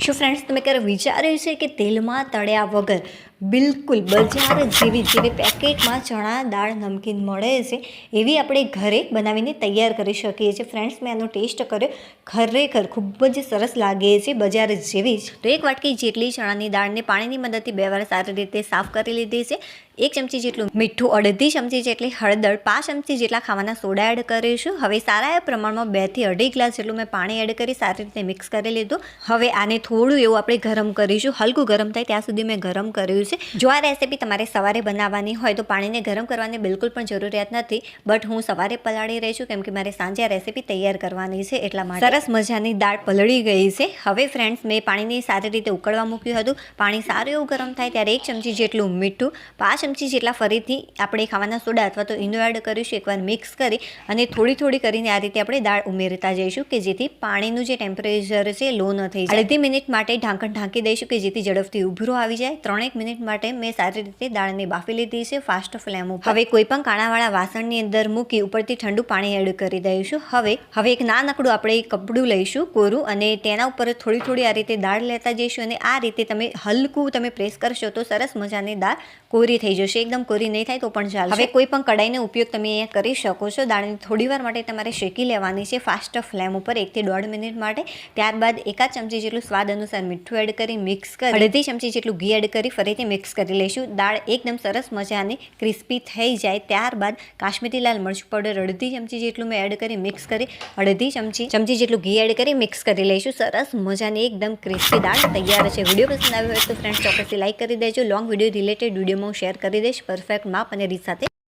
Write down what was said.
શું ફ્રેન્ડ્સ, તમે ક્યારે વિચાર્યું છે કે તેલમાં તળ્યા વગર બિલકુલ બજાર જેવી પેકેટમાં ચણા દાળ નમકીન મળે છે એવી આપણે ઘરે બનાવીને તૈયાર કરી શકીએ છીએ? ફ્રેન્ડ્સ, મેં આનો ટેસ્ટ કર્યો, ખરેખર ખૂબ જ સરસ લાગે છે, બજાર જેવી જ. તો 1 વાટકી જેટલી ચણાની દાળને પાણીની મદદથી 2 વાર સારી રીતે સાફ કરી લીધી છે. 1 ચમચી જેટલું મીઠું, 1/2 ચમચી જેટલી હળદર, 5 ચમચી જેટલા ખાવાના સોડા એડ કરીશું. હવે સારા એ પ્રમાણમાં 2 થી 2.5 ગ્લાસ જેટલું મેં પાણી એડ કરી સારી રીતે મિક્સ કરી લીધું. હવે આને થોડું એવું આપણે ગરમ કરીશું, હલકું ગરમ થાય ત્યાં સુધી મેં ગરમ કર્યું છે. જો આ રેસીપી તમારે સવારે બનાવવાની હોય તો પાણીને ગરમ કરવાની બિલકુલ પણ જરૂરિયાત નથી, બટ હું સવારે પલાળી રહી છું કેમ કે મારે સાંજે આ રેસીપી તૈયાર કરવાની છે, એટલા માટે. સરસ મજાની દાળ પલળી ગઈ છે. હવે ફ્રેન્ડ્સ, મેં પાણીને સારી રીતે ઉકળવા મૂક્યું હતું. પાણી સારું એવું ગરમ થાય ત્યારે 1 ચમચી જેટલું મીઠું, 5 ચમચી જેટલા ફરીથી આપણે ખાવાના સોડા અથવા તો ઈનો એડ કરીશું. એકવાર મિક્સ કરી અને થોડી કરીને આ રીતે આપણે દાળ ઉમેરતા જઈશું કે જેથી પાણીનું જે ટેમ્પરેચર છે લો ન થઈ જાય. 1/2 મિનિટ માટે ઢાંકણ ઢાંકી દઈશું કે જેથી ઝડપથી ઉભરો આવી જાય. 3-1 મિનિટ માટે મેં સારી રીતે દાળને બાફી લીધી છે ફાસ્ટ ફ્લેમ ઉપર. હવે કોઈ પણ કાણાવાળા વાસણની અંદર મૂકી ઉપરથી ઠંડુ પાણી એડ કરી દઈશું. હવે એક નાનકડું આપણે કપડું લઈશું કોરું, અને તેના ઉપર થોડી આ રીતે દાળ લેતા જઈશું, અને આ રીતે તમે હલકું પ્રેસ કરશો તો સરસ મજાની દાળ કોરી થઈ જશે. એકદમ કોરી નહીં થાય તો પણ ચાલે. હવે કોઈ પણ કડાઈનો ઉપયોગ તમે અહીંયા કરી શકો છો. દાળને થોડીવાર માટે તમારે શેકી લેવાની છે ફાસ્ટ ફ્લેમ ઉપર 1 થી 1.5 મિનિટ માટે. ત્યારબાદ 1 ચમચી જેટલું સ્વાદ અનુસાર મીઠું એડ કરી મિક્સ કરી 1/2 ચમચી જેટલું ઘી એડ કરી ફરીથી મિક્સ કરી લઈશું. દાળ એકદમ સરસ મજાની ક્રિસ્પી થઈ જાય ત્યારબાદ કાશ્મીરી લાલ મરચું પાવડર 1/2 ચમચી જેટલું મેં એડ કરી મિક્સ કરી 1/2 ચમચી જેટલું ઘી એડ કરી મિક્સ કરી લઈશું. સરસ મજાની એકદમ ક્રિસ્પી દાળ તૈયાર છે. વિડીયો પસંદ આવ્યો હોય તો ફ્રેન્ડ્સ ચોક્કસથી લાઈક કરી દેજો. લોંગ વિડીયો રિલેટેડ વિડીયોમાં હું શેર કરી દઈશ પરફેક્ટ માપ અને રીત સાથે.